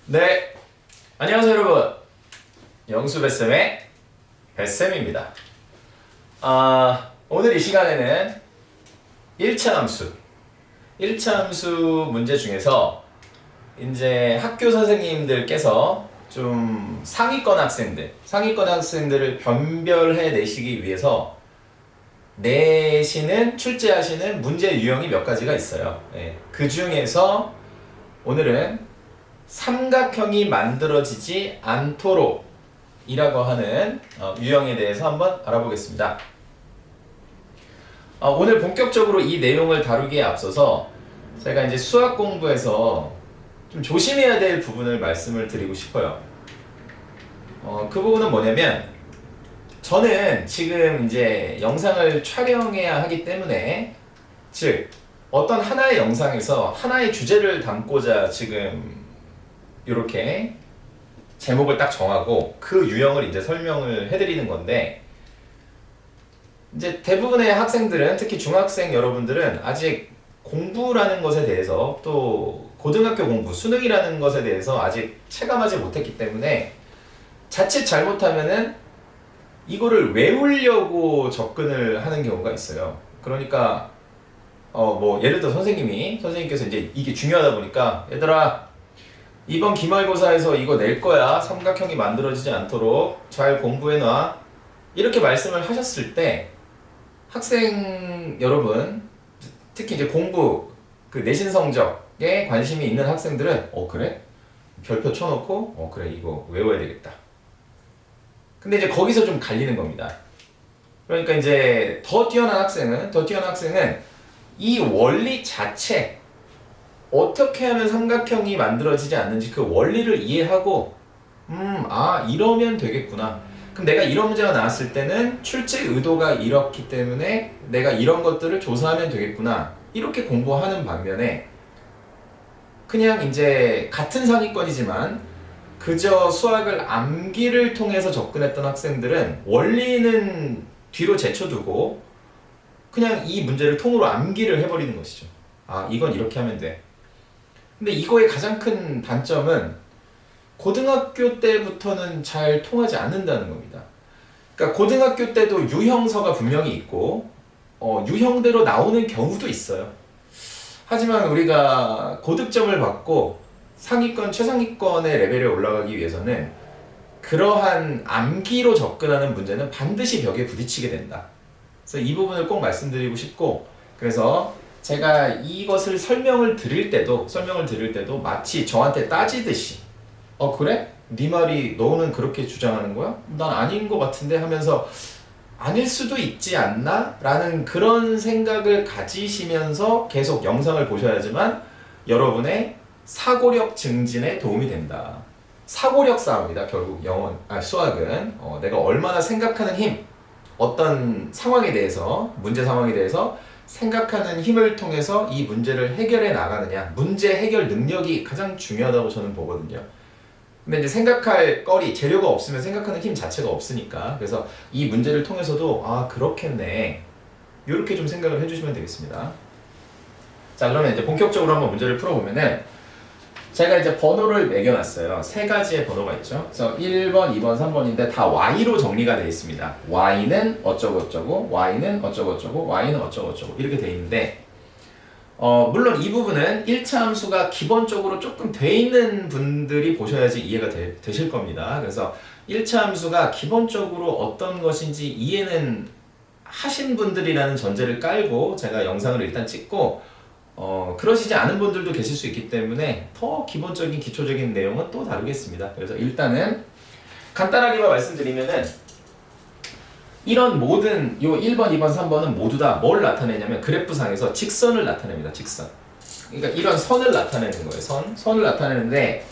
네, 안녕하세요 여러분. 영수 뱃쌤의 뱃쌤입니다. 오늘 이 시간에는 1차 함수 문제 중에서 이제 학교 선생님들께서 좀 상위권 학생들을 변별해 내시기 위해서 내시는 출제하시는 문제 유형이 몇 가지가 있어요. 그 중에서 오늘은 삼각형이 만들어지지 않도록 이라고 하는 유형에 대해서 한번 알아보겠습니다. 오늘 본격적으로 이 내용을 다루기에 앞서서 제가 이제 수학 공부에서 좀 조심해야 될 부분을 말씀을 드리고 싶어요. 그 부분은 뭐냐면, 저는 지금 이제 영상을 촬영해야 하기 때문에, 즉 어떤 하나의 영상에서 하나의 주제를 담고자 지금 이렇게 제목을 딱 정하고 그 유형을 이제 설명을 해드리는 건데, 이제 대부분의 학생들은, 특히 중학생 여러분들은 아직 공부라는 것에 대해서, 또 고등학교 공부, 수능이라는 것에 대해서 아직 체감하지 못했기 때문에 자칫 잘못하면은 이거를 외우려고 접근을 하는 경우가 있어요. 그러니까 뭐 예를 들어 선생님께서 이제 이게 중요하다 보니까, 얘들아 이번 기말고사에서 이거 낼 거야. 삼각형이 만들어지지 않도록 잘 공부해놔. 이렇게 말씀을 하셨을 때, 학생 여러분, 특히 이제 공부, 그 내신 성적에 관심이 있는 학생들은, 그래? 별표 쳐놓고, 그래, 이거 외워야 되겠다. 근데 이제 거기서 좀 갈리는 겁니다. 그러니까 이제 더 뛰어난 학생은 이 원리 자체, 어떻게 하면 삼각형이 만들어지지 않는지 그 원리를 이해하고, 이러면 되겠구나. 그럼 내가 이런 문제가 나왔을 때는 출제 의도가 이렇기 때문에 내가 이런 것들을 조사하면 되겠구나. 이렇게 공부하는 반면에, 그냥 이제 같은 상위권이지만 그저 수학을 암기를 통해서 접근했던 학생들은 원리는 뒤로 제쳐두고 그냥 이 문제를 통으로 암기를 해버리는 것이죠. 이건 이렇게 하면 돼. 근데 이거의 가장 큰 단점은 고등학교 때부터는 잘 통하지 않는다는 겁니다. 그러니까 고등학교 때도 유형서가 분명히 있고 유형대로 나오는 경우도 있어요. 하지만 우리가 고득점을 받고 상위권, 최상위권의 레벨에 올라가기 위해서는 그러한 암기로 접근하는 문제는 반드시 벽에 부딪히게 된다. 그래서 이 부분을 꼭 말씀드리고 싶고, 그래서 제가 이것을 설명을 드릴 때도 마치 저한테 따지듯이, 그래? 네 말이 너는 그렇게 주장하는 거야? 난 아닌 것 같은데 하면서 아닐 수도 있지 않나? 라는 그런 생각을 가지시면서 계속 영상을 보셔야지만 여러분의 사고력 증진에 도움이 된다. 사고력 싸움이다. 결국 수학은 내가 얼마나 생각하는 힘, 어떤 상황에 대해서, 문제 상황에 대해서 생각하는 힘을 통해서 이 문제를 해결해 나가느냐, 문제 해결 능력이 가장 중요하다고 저는 보거든요. 근데 이제 생각할 거리, 재료가 없으면 생각하는 힘 자체가 없으니까, 그래서 이 문제를 통해서도 그렇겠네, 이렇게 좀 생각을 해주시면 되겠습니다. 자, 그러면 이제 본격적으로 한번 문제를 풀어보면은, 제가 이제 번호를 매겨놨어요. 세 가지의 번호가 있죠. 그래서 1번, 2번, 3번인데 다 Y로 정리가 되어 있습니다. Y는 어쩌고저쩌고, Y는 어쩌고저쩌고, Y는 어쩌고저쩌고 이렇게 되어 있는데, 물론 이 부분은 1차 함수가 기본적으로 조금 돼 있는 분들이 보셔야지 이해가 되실 겁니다. 그래서 1차 함수가 기본적으로 어떤 것인지 이해는 하신 분들이라는 전제를 깔고 제가 영상을 일단 찍고, 그러시지 않은 분들도 계실 수 있기 때문에 더 기본적인 기초적인 내용은 또 다루겠습니다. 그래서 일단은 간단하게만 말씀드리면은, 이런 모든 요 1번, 2번, 3번은 모두 다 뭘 나타내냐면 그래프상에서 직선을 나타냅니다. 직선. 그러니까 이런 선을 나타내는 거예요. 선을 나타내는데,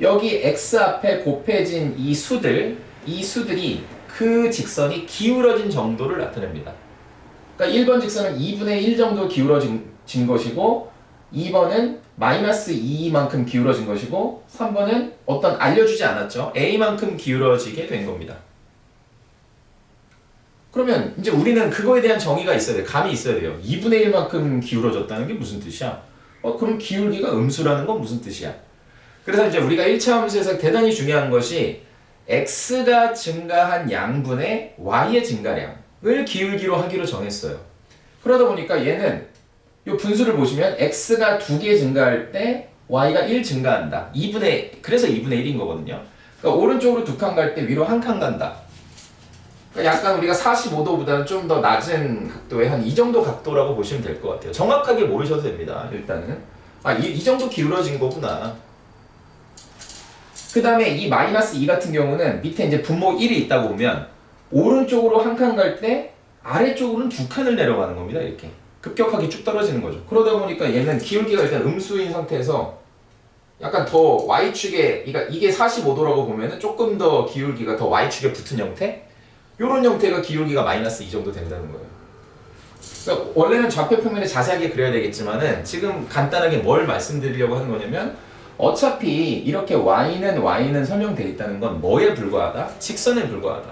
여기 x 앞에 곱해진 이 수들이 그 직선이 기울어진 정도를 나타냅니다. 그러니까 1번 직선은 2분의 1 정도 기울어진 것이고, 2번은 마이너스 2만큼 기울어진 것이고, 3번은 어떤 알려주지 않았죠. a만큼 기울어지게 된 겁니다. 그러면 이제 우리는 그거에 대한 정의가 있어야 돼요. 감이 있어야 돼요. 2분의 1만큼 기울어졌다는 게 무슨 뜻이야? 그럼 기울기가 음수라는 건 무슨 뜻이야? 그래서 이제 우리가 1차 함수에서 대단히 중요한 것이 x가 증가한 양분의 y의 증가량을 기울기로 하기로 정했어요. 그러다 보니까 얘는 이 분수를 보시면 x가 2개 증가할 때 y가 1 증가한다. 그래서 2분의 1인 거거든요. 그러니까 오른쪽으로 2칸 갈 때 위로 1칸 간다. 그러니까 약간 우리가 45도보다는 좀 더 낮은 각도의 한 이 정도 각도라고 보시면 될 것 같아요. 정확하게 모르셔도 됩니다. 일단은 이 정도 기울어진 거구나. 그 다음에 이 마이너스 2 같은 경우는 밑에 이제 분모 1이 있다고 보면 오른쪽으로 1칸 갈 때 아래쪽으로는 2칸을 내려가는 겁니다. 이렇게 급격하게 쭉 떨어지는 거죠. 그러다 보니까 얘는 기울기가 일단 음수인 상태에서 약간 더 Y축에, 그러니까 이게 45도라고 보면은 조금 더 기울기가 더 Y축에 붙은 형태? 요런 형태가 기울기가 마이너스 2 정도 된다는 거예요. 그러니까 원래는 좌표 평면에 자세하게 그려야 되겠지만은 지금 간단하게 뭘 말씀드리려고 하는 거냐면 어차피 이렇게 y는 설명되어 있다는 건 뭐에 불과하다? 직선에 불과하다.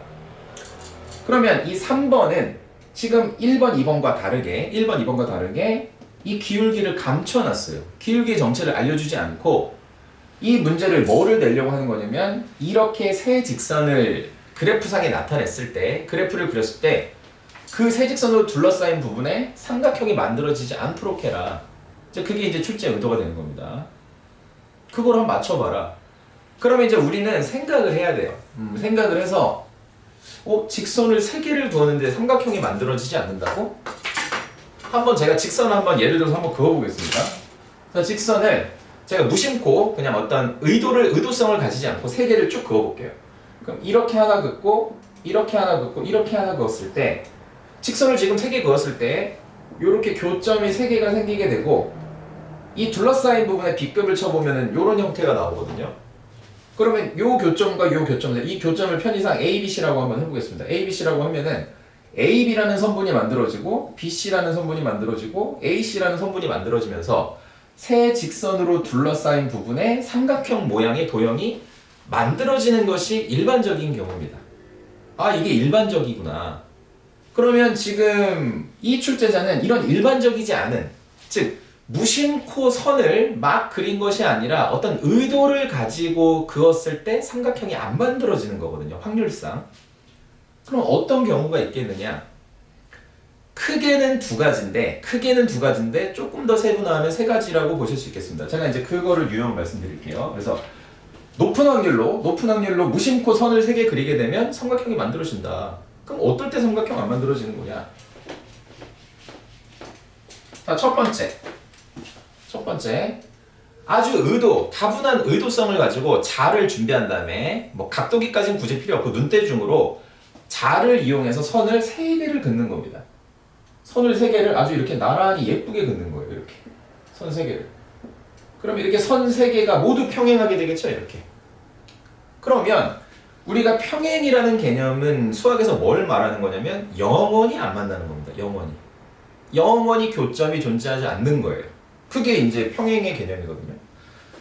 그러면 이 3번은 지금 1번, 2번과 다르게 이 기울기를 감춰놨어요. 기울기의 정체를 알려주지 않고 이 문제를 뭐를 내려고 하는 거냐면 이렇게 세 직선을 그래프상에 나타냈을 때, 그래프를 그렸을 때 그 세 직선으로 둘러싸인 부분에 삼각형이 만들어지지 않도록 해라. 그게 이제 출제 의도가 되는 겁니다. 그걸 한번 맞춰봐라. 그러면 이제 우리는 생각을 해야 돼요. 생각을 해서 직선을 3개를 두었는데 삼각형이 만들어지지 않는다고? 한번 제가 직선을 한번 예를 들어서 한번 그어보겠습니다. 그래서 직선을 제가 무심코 그냥 어떤 의도성을 가지지 않고 3개를 쭉 그어볼게요. 그럼 이렇게 하나 긋고 이렇게 하나 긋고 이렇게 하나 그었을 때 직선을 지금 3개 그었을 때 이렇게 교점이 3개가 생기게 되고 이 둘러싸인 부분에 B급을 쳐보면은 이런 형태가 나오거든요. 그러면 요 교점과 요 교점, 이 교점을 편의상 ABC라고 한번 해보겠습니다. ABC라고 하면은 AB라는 선분이 만들어지고 BC라는 선분이 만들어지고 AC라는 선분이 만들어지면서 세 직선으로 둘러싸인 부분에 삼각형 모양의 도형이 만들어지는 것이 일반적인 경우입니다. 이게 일반적이구나. 그러면 지금 이 출제자는 이런 일반적이지 않은, 즉 무심코 선을 막 그린 것이 아니라 어떤 의도를 가지고 그었을 때 삼각형이 안 만들어지는 거거든요. 확률상. 그럼 어떤 경우가 있겠느냐? 크게는 두 가지인데 조금 더 세분화하면 3가지라고 보실 수 있겠습니다. 제가 이제 그거를 유형 말씀드릴게요. 그래서 높은 확률로 무심코 선을 3개 그리게 되면 삼각형이 만들어진다. 그럼 어떨 때 삼각형 안 만들어지는 거냐? 자, 첫 번째 아주 다분한 의도성을 가지고 자를 준비한 다음에 뭐 각도기까지는 굳이 필요 없고 눈대중으로 자를 이용해서 선을 3개를 긋는 겁니다. 선을 3개를 아주 이렇게 나란히 예쁘게 긋는 거예요. 이렇게 선 3개를. 그럼 이렇게 선 3개가 모두 평행하게 되겠죠. 이렇게. 그러면 우리가 평행이라는 개념은 수학에서 뭘 말하는 거냐면 영원히 안 만나는 겁니다. 영원히 교점이 존재하지 않는 거예요. 그게 이제 평행의 개념이거든요.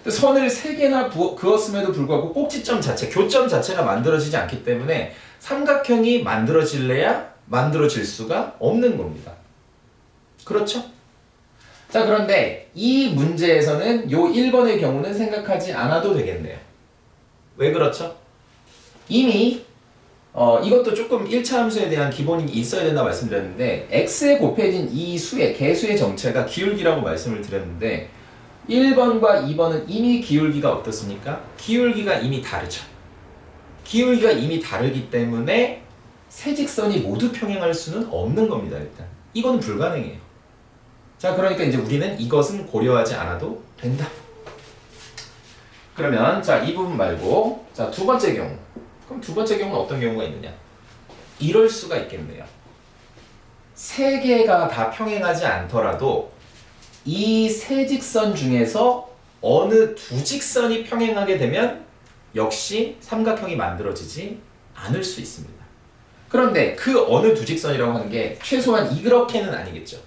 선을 3개나 그었음에도 불구하고 꼭지점 자체, 교점 자체가 만들어지지 않기 때문에 삼각형이 만들어질래야 만들어질 수가 없는 겁니다. 그렇죠? 자, 그런데 이 문제에서는 요 1번의 경우는 생각하지 않아도 되겠네요. 왜 그렇죠? 이미 이것도 조금 1차 함수에 대한 기본이 있어야 된다 말씀드렸는데 x에 곱해진 이 개수의 정체가 기울기라고 말씀을 드렸는데 1번과 2번은 이미 기울기가 어떻습니까? 기울기가 이미 다르죠. 기울기가 이미 다르기 때문에 세 직선이 모두 평행할 수는 없는 겁니다. 일단 이건 불가능해요. 자, 그러니까 이제 우리는 이것은 고려하지 않아도 된다. 그러면 자, 이 부분 말고 자, 두 번째 경우. 그럼 두 번째 경우는 어떤 경우가 있느냐? 이럴 수가 있겠네요. 3개가 다 평행하지 않더라도 이 세 직선 중에서 어느 2직선이 평행하게 되면 역시 삼각형이 만들어지지 않을 수 있습니다. 그런데 그 어느 2직선이라고 하는 게 최소한 이렇게는 아니겠죠.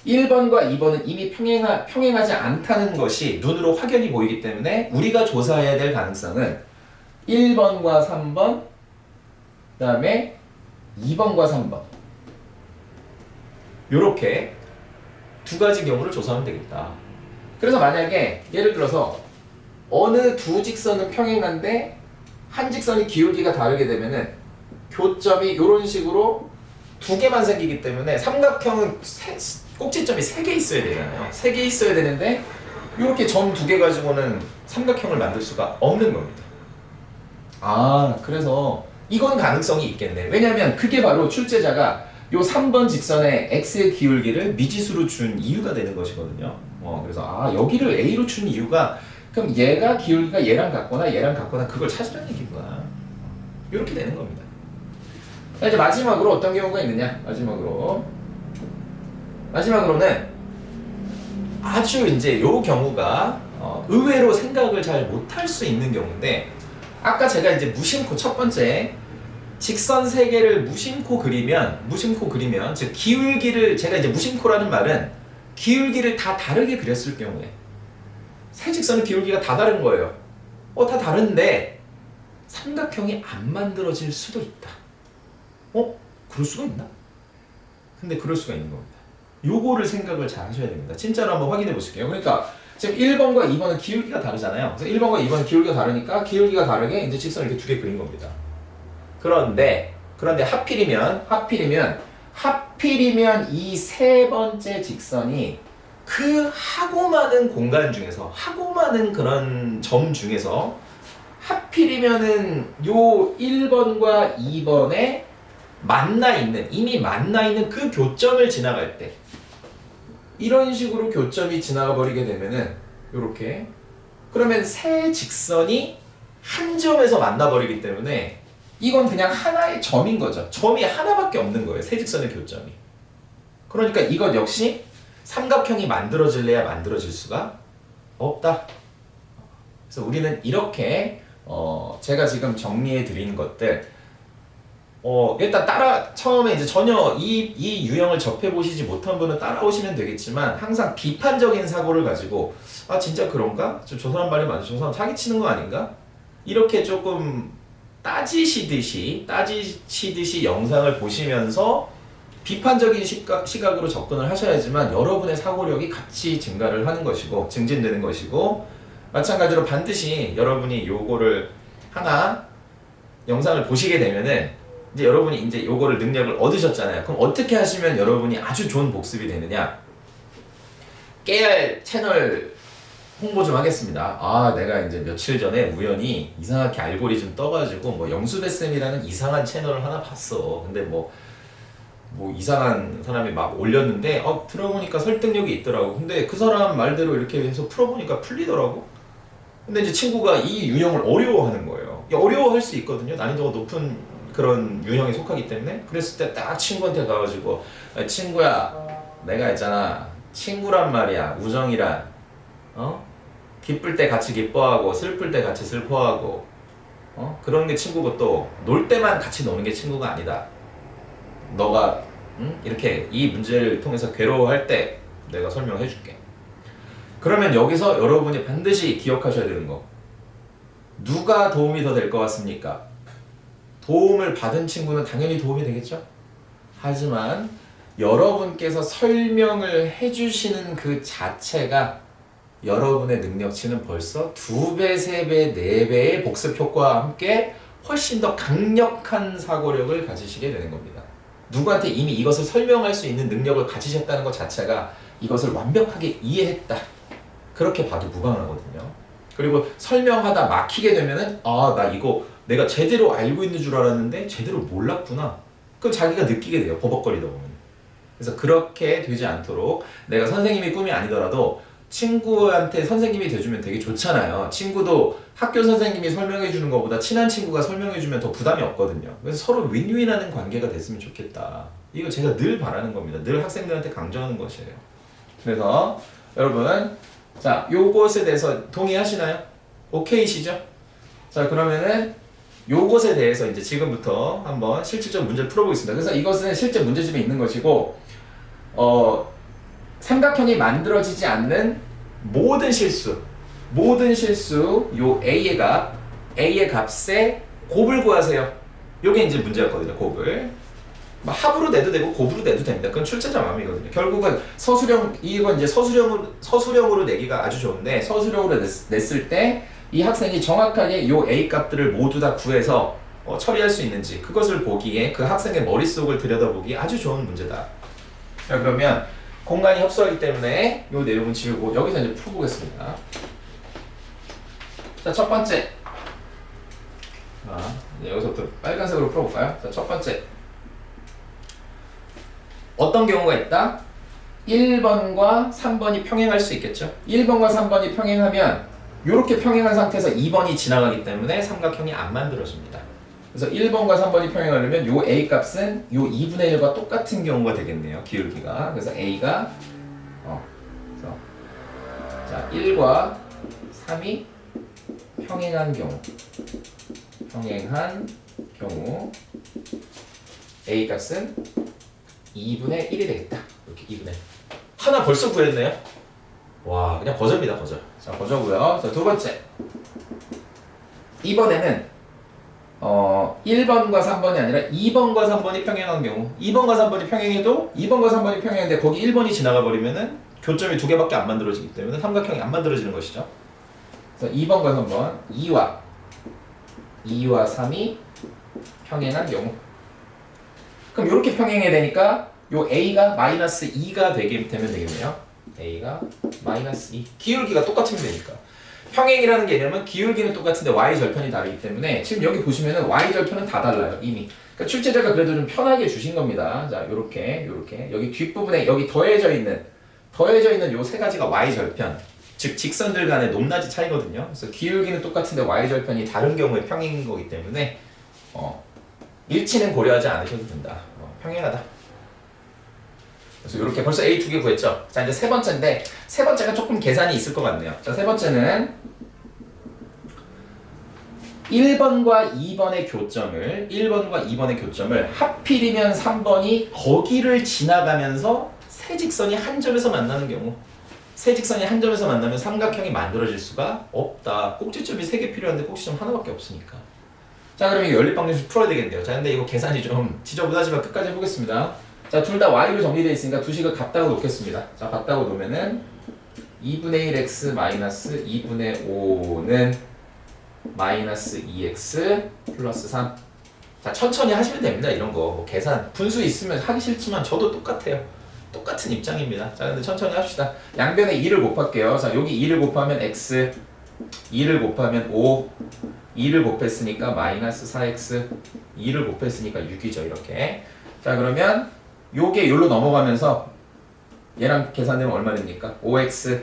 1번과 2번은 이미 평행하지 않다는 것이 눈으로 확연히 보이기 때문에 우리가 조사해야 될 가능성은 1번과 3번, 그 다음에 2번과 3번 요렇게 두 가지 경우를 조사하면 되겠다. 그래서 만약에 예를 들어서 어느 두 직선은 평행한데 한 직선이 기울기가 다르게 되면은 교점이 이런 식으로 두 개만 생기기 때문에 삼각형은 꼭지점이 세 개 있어야 되잖아요. 세 개 있어야 되는데 이렇게 점 두 개 가지고는 삼각형을 만들 수가 없는 겁니다. 아, 그래서 이건 가능성이 있겠네. 왜냐면 그게 바로 출제자가 요 3번 직선의 x의 기울기를 미지수로 준 이유가 되는 것이거든요. 그래서 여기를 a로 준 이유가 그럼 얘가 기울기가 얘랑 같거나 그걸 찾으라는 얘기구나. 이렇게 되는 겁니다. 자, 이제 마지막으로 어떤 경우가 있느냐? 마지막으로는 아주 이제 요 경우가 의외로 생각을 잘 못할 수 있는 경우인데, 아까 제가 이제 무심코 첫 번째 직선 세 개를 무심코 그리면 즉 기울기를, 제가 이제 무심코라는 말은 기울기를 다 다르게 그렸을 경우에 세 직선의 기울기가 다 다른 거예요. 다 다른데 삼각형이 안 만들어질 수도 있다. 그럴 수가 있나? 근데 그럴 수가 있는 겁니다. 요거를 생각을 잘 하셔야 됩니다. 진짜로 한번 확인해 보실게요. 그러니까 지금 1번과 2번은 기울기가 다르잖아요. 그래서 1번과 2번은 기울기가 다르니까 기울기가 다르게 이제 직선을 이렇게 두 개 그린 겁니다. 그런데 하필이면 이 세 번째 직선이 그 하고 많은 공간 중에서, 하고 많은 그런 점 중에서 하필이면은 요 1번과 2번에 이미 만나 있는 그 교점을 지나갈 때, 이런 식으로 교점이 지나가 버리게 되면은 요렇게, 그러면 세 직선이 한 점에서 만나 버리기 때문에 이건 그냥 하나의 점인 거죠. 점이 하나밖에 없는 거예요. 세 직선의 교점이. 그러니까 이것 역시 삼각형이 만들어질래야 만들어질 수가 없다. 그래서 우리는 이렇게 제가 지금 정리해 드린 것들, 일단 처음에 이제 전혀 이 유형을 접해보시지 못한 분은 따라오시면 되겠지만, 항상 비판적인 사고를 가지고 진짜 그런가? 저 사람 말이 맞아? 저 사람 사기치는 거 아닌가? 이렇게 조금 따지시듯이 영상을 보시면서 비판적인 시각으로 접근을 하셔야지만 여러분의 사고력이 같이 증가를 하는 것이고 증진되는 것이고, 마찬가지로 반드시 여러분이 요거를 하나 영상을 보시게 되면은 이제 여러분이 이제 요거를 능력을 얻으셨잖아요. 그럼 어떻게 하시면 여러분이 아주 좋은 복습이 되느냐? 깨알 채널 홍보 좀 하겠습니다. 내가 이제 며칠 전에 우연히 이상하게 알고리즘 떠가지고 영수배쌤이라는 이상한 채널을 하나 봤어. 근데 뭐 이상한 사람이 막 올렸는데 들어보니까 설득력이 있더라고. 근데 그 사람 말대로 이렇게 해서 풀어보니까 풀리더라고. 근데 이제 친구가 이 유형을 어려워하는 거예요. 어려워할 수 있거든요. 난이도가 높은 그런 유형에 속하기 때문에. 그랬을 때 딱 친구한테 가가지고, 친구야, 내가 있잖아, 친구란 말이야, 우정이란 기쁠 때 같이 기뻐하고 슬플 때 같이 슬퍼하고 그런 게 친구고, 또 놀 때만 같이 노는 게 친구가 아니다. 너가 이렇게 이 문제를 통해서 괴로워할 때 내가 설명해 줄게. 그러면 여기서 여러분이 반드시 기억하셔야 되는 거, 누가 도움이 더 될 것 같습니까? 도움을 받은 친구는 당연히 도움이 되겠죠? 하지만 여러분께서 설명을 해주시는 그 자체가 여러분의 능력치는 벌써 2배, 3배, 4배의 복습 효과와 함께 훨씬 더 강력한 사고력을 가지시게 되는 겁니다. 누구한테 이미 이것을 설명할 수 있는 능력을 가지셨다는 것 자체가 이것을 완벽하게 이해했다, 그렇게 봐도 무방하거든요. 그리고 설명하다 막히게 되면은 나 이거 내가 제대로 알고 있는 줄 알았는데 제대로 몰랐구나, 그건 자기가 느끼게 돼요, 버벅거리다 보면. 그래서 그렇게 되지 않도록, 내가 선생님이 꿈이 아니더라도 친구한테 선생님이 돼주면 되게 좋잖아요. 친구도 학교 선생님이 설명해주는 것보다 친한 친구가 설명해주면 더 부담이 없거든요. 그래서 서로 윈윈하는 관계가 됐으면 좋겠다. 이거 제가 늘 바라는 겁니다. 늘 학생들한테 강조하는 것이에요. 그래서 여러분, 자, 요것에 대해서 동의하시나요? 오케이시죠? 자, 그러면은 요것에 대해서 이제 지금부터 한번 실질적 문제를 풀어보겠습니다. 그래서 이것은 실제 문제집에 있는 것이고, 삼각형이 만들어지지 않는 모든 실수, 요 A의 값의 곱을 구하세요. 요게 이제 문제였거든요, 곱을. 뭐 합으로 내도 되고 곱으로 내도 됩니다. 그건 출제자 마음이거든요. 결국은 서술형 이건 이제 서술형으로 내기가 아주 좋은데 서술형으로 냈을 때 이 학생이 정확하게 요 A 값들을 모두 다 구해서 처리할 수 있는지 그것을 보기에 그 학생의 머릿속을 들여다보기 아주 좋은 문제다. 자, 그러면 공간이 협소하기 때문에 요 내용은 지우고 여기서 이제 풀어보겠습니다. 자, 첫 번째. 여기서부터 빨간색으로 풀어볼까요? 자, 첫 번째. 어떤 경우가 있다? 1번과 3번이 평행할 수 있겠죠? 1번과 3번이 평행하면 이렇게 평행한 상태에서 2번이 지나가기 때문에 삼각형이 안 만들어집니다. 그래서 1번과 3번이 평행하려면 요 A 값은 요 2분의 1과 똑같은 경우가 되겠네요. 기울기가. 그래서 A가 그래서 자 1과 3이 평행한 경우 A 값은 2분의 1이 되겠다. 이렇게 2분의 1. 하나 벌써 구했네요. 와, 그냥 버저입니다, 버저. 자, 버저고요. 자, 두 번째. 이번에는 1번과 3번이 아니라 2번과 3번이 평행한 경우. 2번과 3번이 평행해도 2번과 3번이 평행한데 거기 1번이 지나가 버리면은 교점이 두 개밖에 안 만들어지기 때문에 삼각형이 안 만들어지는 것이죠. 그래서 2번과 3번, 2와 3이 평행한 경우. 그럼 이렇게 평행해야 되니까 요 A가 마이너스 2가 되면 되겠네요. A가 마이너스 2. 기울기가 똑같으면 되니까. 평행이라는 개념은 기울기는 똑같은데 Y절편이 다르기 때문에 지금 여기 보시면은 Y절편은 다 달라요, 이미. 그러니까 출제자가 그래도 좀 편하게 주신 겁니다. 자, 요렇게. 여기 뒷부분에 여기 더해져 있는 요 세 가지가 Y절편. 즉, 직선들 간의 높낮이 차이거든요. 그래서 기울기는 똑같은데 Y절편이 다른 경우에 평행인 거기 때문에 일치는 고려하지 않으셔도 된다. 평행하다. 그래서 이렇게 벌써 A 두 개 구했죠. 자, 이제 세 번째인데 세 번째가 조금 계산이 있을 것 같네요. 자, 세 번째는 1번과 2번의 교점을 하필이면 3번이 거기를 지나가면서 세 직선이 한 점에서 만나는 경우. 세 직선이 한 점에서 만나면 삼각형이 만들어질 수가 없다. 꼭지점이 3개 필요한데 꼭지점 하나밖에 없으니까. 자, 그럼 이거 연립방정식 풀어야 되겠네요. 자, 근데 이거 계산이 좀 지저분하지만 끝까지 해보겠습니다. 자, 둘 다 y로 정리되어 있으니까 두 식을 같다고 놓겠습니다. 자, 같다고 놓으면은 2분의 1x 마이너스 2분의 5는 마이너스 2x 플러스 3. 자, 천천히 하시면 됩니다. 이런 거. 뭐 계산, 분수 있으면 하기 싫지만 저도 똑같아요. 똑같은 입장입니다. 자, 근데 천천히 합시다. 양변에 2를 곱할게요. 자, 여기 2를 곱하면 x, 2를 곱하면 5, 2를 곱했으니까 마이너스 4x, 2를 곱했으니까 6이죠. 이렇게. 자, 그러면 요게 요로 넘어가면서 얘랑 계산되면 얼마 됩니까? 5x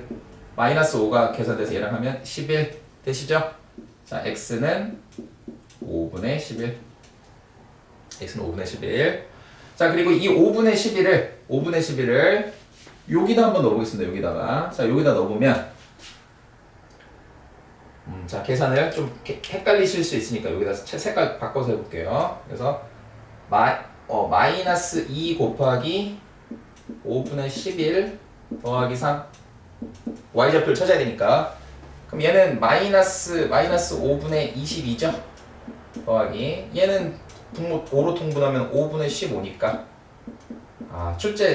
마이너스 5가 계산돼서 얘랑 하면 11 되시죠? 자, x는 5분의 11. x는 5분의 11. 자, 그리고 이 5분의 11을 여기다 한번 넣어보겠습니다. 여기다가. 자, 여기다 넣어보면 자, 계산을 좀 헷갈리실 수 있으니까 여기다 색깔 바꿔서 해볼게요. 그래서 마이너스 2 곱하기 5분의 11 더하기 3 y좌표를 찾아야 되니까 그럼 얘는 마이너스 5분의 22죠? 더하기 얘는 5로 통분하면 5분의 15니까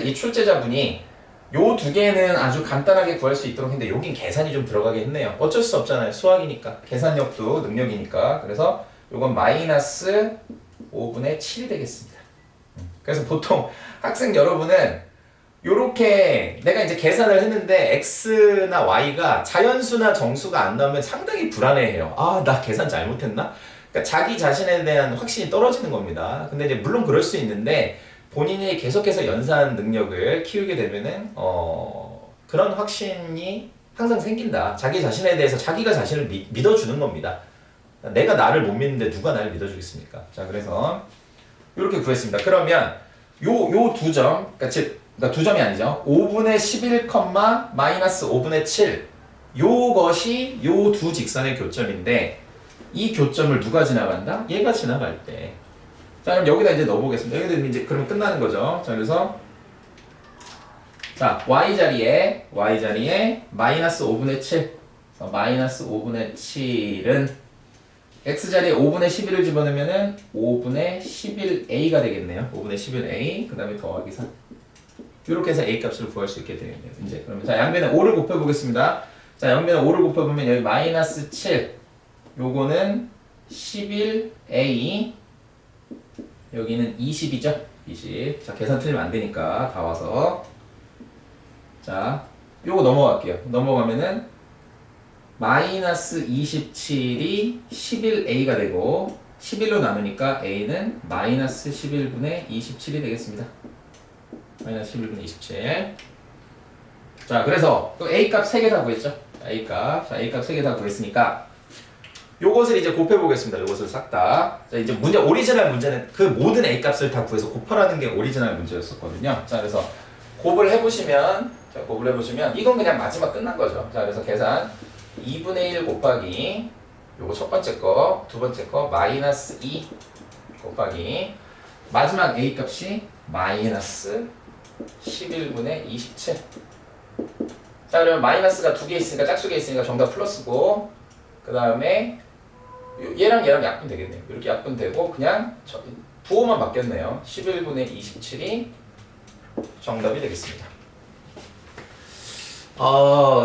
이 출제자분이 요 두 개는 아주 간단하게 구할 수 있도록 했는데 여긴 계산이 좀 들어가게 했네요. 어쩔 수 없잖아요. 수학이니까 계산력도 능력이니까. 그래서 요건 마이너스 5분의 7이 되겠습니다. 그래서 보통 학생 여러분은 요렇게 내가 이제 계산을 했는데 x나 y가 자연수나 정수가 안 나오면 상당히 불안해해요. 나 계산 잘못했나? 그러니까 자기 자신에 대한 확신이 떨어지는 겁니다. 근데 이제 물론 그럴 수 있는데 본인이 계속해서 연산 능력을 키우게 되면은 그런 확신이 항상 생긴다. 자기 자신에 대해서 자기가 자신을 믿어주는 겁니다. 내가 나를 못 믿는데 누가 나를 믿어주겠습니까? 자, 그래서 이렇게 구했습니다. 그러면 요 두 점, 그러니까 두 점이 아니죠. 5분의 11, 마이너스 5분의 7 요것이 요 두 직선의 교점인데 이 교점을 누가 지나간다? 얘가 지나갈 때. 자, 그럼 여기다 이제 넣어보겠습니다. 여기다 이제 그러면 끝나는 거죠. 자, 그래서 자, y 자리에 마이너스 5분의 7. 그래서 마이너스 5분의 7은 x자리에 5분의 11을 집어넣으면은 5분의 11a가 되겠네요. 5분의 11a 그 다음에 더하기 3 이렇게 해서 a 값을 구할 수 있게 되겠네요. 이제 그러면 자 양변에 5를 곱해보겠습니다. 자 양변에 5를 곱해보면 여기 마이너스 7 요거는 11a 여기는 20이죠. 20. 자 계산 틀리면 안 되니까 다 와서 자 요거 넘어갈게요. 넘어가면은 마이너스 27이 11a가 되고 11로 나누니까 a는 마이너스 11분의 27이 되겠습니다. 마이너스 11분의 27. 자 그래서 또 a 값 3개 다 구했죠. a 값. 자 a 값 3개 다 구했으니까 요것을 이제 곱해 보겠습니다. 요것을 싹 다. 자 이제 문제 오리지널 문제는 그 모든 a 값을 다 구해서 곱하라는 게 오리지널 문제였었거든요. 자 그래서 곱을 해보시면 자 곱을 해보시면 이건 그냥 마지막 끝난 거죠. 자 그래서 계산 2분의 1 곱하기 요거 첫 번째 거, 두 번째 거 마이너스 2 곱하기 마지막 a 값이 마이너스 11분의 27. 자 그러면 마이너스가 두 개 있으니까 짝수개 있으니까 정답 플러스고 그 다음에 얘랑 약분 되겠네요. 이렇게 약분 되고 그냥 부호만 바뀌었네요. 11분의 27이 정답이 되겠습니다.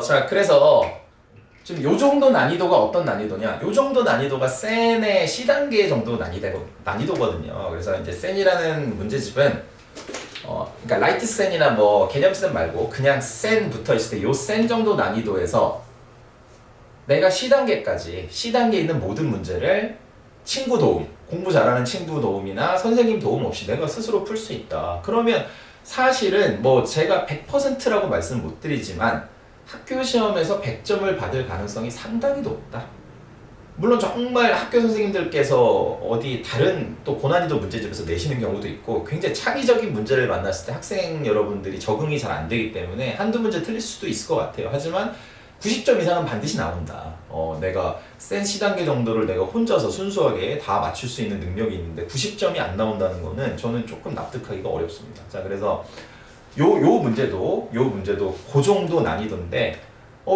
자 그래서 지금 요 정도 난이도가 어떤 난이도냐? 요 정도 난이도가 센의 C단계 정도 난이도거든요. 그래서 이제 센이라는 문제집은 그러니까 라이트 센이나 뭐 개념 센 말고 그냥 센 붙어 있을 때 요 센 정도 난이도에서 내가 C단계까지 C단계에 있는 모든 문제를 친구 도움, 공부 잘하는 친구 도움이나 선생님 도움 없이 내가 스스로 풀 수 있다. 그러면 사실은 뭐 제가 100%라고 말씀은 못 드리지만 학교 시험에서 100점을 받을 가능성이 상당히 높다. 물론 정말 학교 선생님들께서 어디 다른 또 고난이도 문제집에서 내시는 경우도 있고 굉장히 창의적인 문제를 만났을 때 학생 여러분들이 적응이 잘 안 되기 때문에 한두 문제 틀릴 수도 있을 것 같아요. 하지만 90점 이상은 반드시 나온다. 내가 센 C단계 정도를 내가 혼자서 순수하게 다 맞출 수 있는 능력이 있는데 90점이 안 나온다는 거는 저는 조금 납득하기가 어렵습니다. 자 그래서 요 문제도 그 정도 난이도인데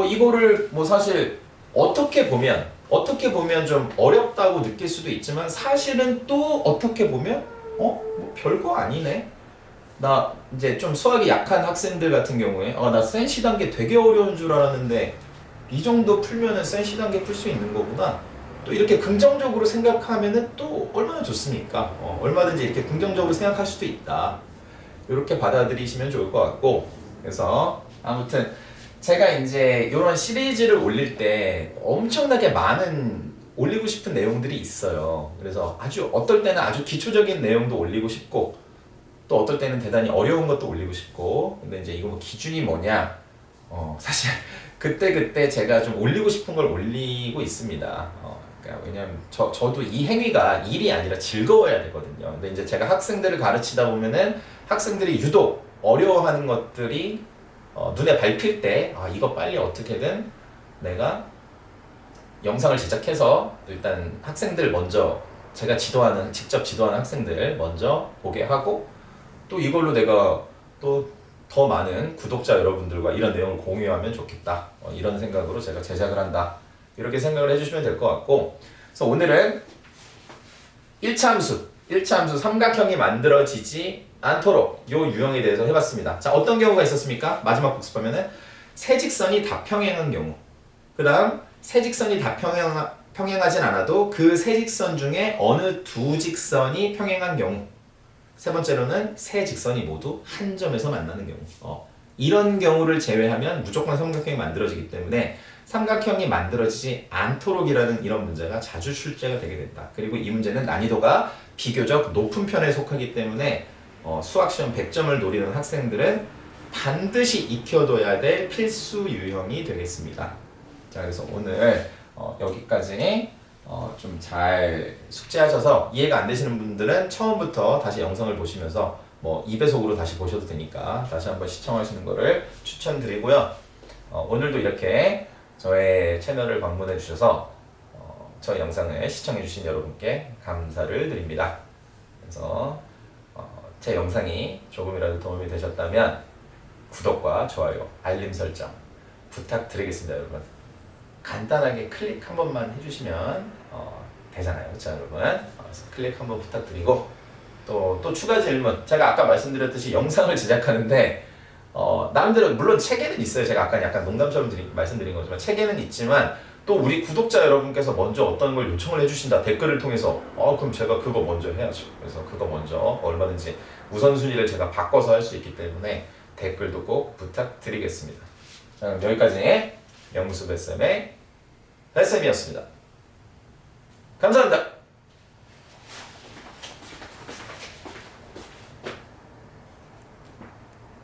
이거를 뭐 사실 어떻게 보면 좀 어렵다고 느낄 수도 있지만 사실은 또 어떻게 보면 뭐 별거 아니네. 나 이제 좀 수학이 약한 학생들 같은 경우에 나 센 C단계 되게 어려운 줄 알았는데 이 정도 풀면은 센 C단계 풀 수 있는 거구나. 또 이렇게 긍정적으로 생각하면은 또 얼마나 좋습니까? 얼마든지 이렇게 긍정적으로 생각할 수도 있다. 이렇게 받아들이시면 좋을 것 같고 그래서 아무튼 제가 이제 이런 시리즈를 올릴 때 엄청나게 많은 올리고 싶은 내용들이 있어요. 그래서 어떨 때는 아주 기초적인 내용도 올리고 싶고 또 어떨 때는 대단히 어려운 것도 올리고 싶고 근데 이제 이거 뭐 기준이 뭐냐 사실 그때 제가 좀 올리고 싶은 걸 올리고 있습니다. 그러니까 왜냐면 저도 이 행위가 일이 아니라 즐거워야 되거든요. 근데 이제 제가 학생들을 가르치다 보면은 학생들이 유독 어려워하는 것들이 눈에 밟힐 때 이거 빨리 어떻게든 내가 영상을 제작해서 일단 학생들 먼저 제가 직접 지도하는 학생들 먼저 보게 하고 또 이걸로 내가 또 더 많은 구독자 여러분들과 이런 내용을 공유하면 좋겠다. 이런 생각으로 제가 제작을 한다. 이렇게 생각을 해주시면 될 것 같고 그래서 오늘은 1차 함수 삼각형이 만들어지지 않도록 이 유형에 대해서 해봤습니다. 자 어떤 경우가 있었습니까? 마지막 복습하면은 세 직선이 다 평행한 경우 그 다음 세 직선이 다 평행하진 않아도 그 세 직선 중에 어느 두 직선이 평행한 경우 세 번째로는 세 직선이 모두 한 점에서 만나는 경우 이런 경우를 제외하면 무조건 삼각형이 만들어지기 때문에 삼각형이 만들어지지 않도록이라는 이런 문제가 자주 출제가 되게 된다. 그리고 이 문제는 난이도가 비교적 높은 편에 속하기 때문에 수학시험 100점을 노리는 학생들은 반드시 익혀둬야 될 필수 유형이 되겠습니다. 자 그래서 오늘 여기까지 좀 잘 숙지하셔서 이해가 안 되시는 분들은 처음부터 다시 영상을 보시면서 뭐 2배속으로 다시 보셔도 되니까 다시 한번 시청하시는 거를 추천드리고요. 오늘도 이렇게 저의 채널을 방문해 주셔서 저의 영상을 시청해 주신 여러분께 감사를 드립니다. 그래서 제 영상이 조금이라도 도움이 되셨다면 구독과 좋아요, 알림 설정 부탁드리겠습니다. 여러분 간단하게 클릭 한 번만 해주시면 되잖아요. 그렇죠, 여러분? 그래서 클릭 한번 부탁드리고 또 추가 질문. 제가 아까 말씀드렸듯이 영상을 제작하는데 나름대로 물론 체계는 있어요. 제가 아까 약간 농담처럼 말씀드린 거지만 체계는 있지만 또 우리 구독자 여러분께서 먼저 어떤 걸 요청을 해주신다 댓글을 통해서 그럼 제가 그거 먼저 해야죠. 그래서 그거 먼저 얼마든지 우선순위를 제가 바꿔서 할 수 있기 때문에 댓글도 꼭 부탁드리겠습니다. 자, 그럼 여기까지 영무수 뱃쌤의 뱃쌤이었습니다. 감사합니다.